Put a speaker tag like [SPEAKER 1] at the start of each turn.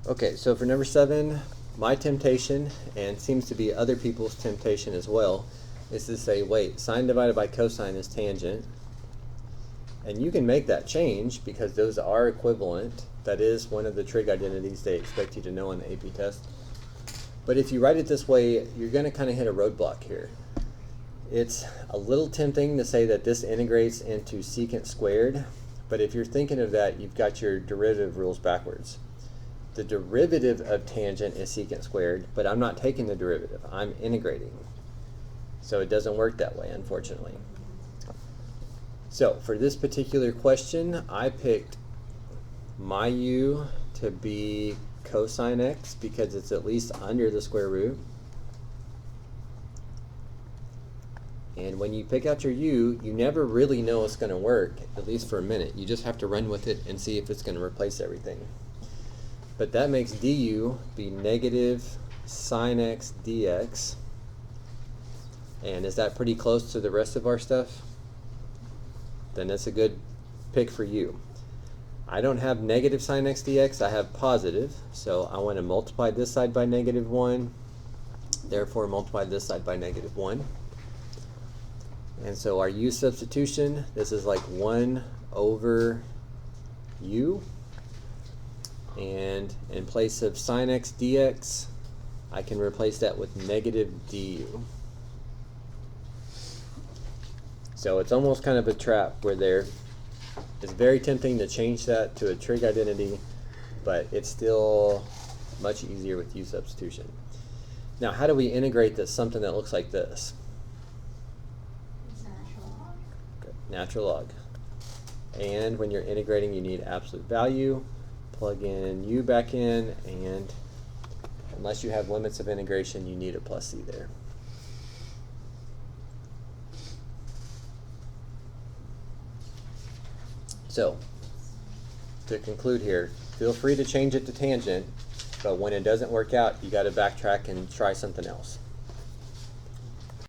[SPEAKER 1] Okay, so for number 7, my temptation, and seems to be other people's temptation as well, is to say, wait, sine divided by cosine is tangent. And you can make that change because those are equivalent. That is one of the trig identities they expect you to know on the AP test. But if you write it this way, you're going to kind of hit a roadblock here. It's a little tempting to say that this integrates into secant squared, but if you're thinking of that, you've got your derivative rules backwards. The derivative of tangent is secant squared, but I'm not taking the derivative, I'm integrating. So it doesn't work that way, unfortunately. So for this particular question, I picked my u to be cosine x because it's at least under the square root. And when you pick out your u, you never really know it's going to work, at least for a minute. You just have to run with it and see if it's going to replace everything. But that makes du be negative sine x dx. And is that pretty close to the rest of our stuff? Then that's a good pick for you. I don't have negative sine x dx, I have positive. So I want to multiply this side by negative 1, therefore multiply this side by negative 1. And so our u substitution, this is like 1 over u. And in place of sine x dx, I can replace that with negative du. So it's almost kind of a trap where it's very tempting to change that to a trig identity, but it's still much easier with u substitution. Now, how do we integrate this, something that looks like this?
[SPEAKER 2] Natural log.
[SPEAKER 1] Good. Natural log. And when you're integrating, you need absolute value. Plug in u back in, and unless you have limits of integration, you need a plus c there. So, to conclude here, feel free to change it to tangent, but when it doesn't work out, you got to backtrack and try something else.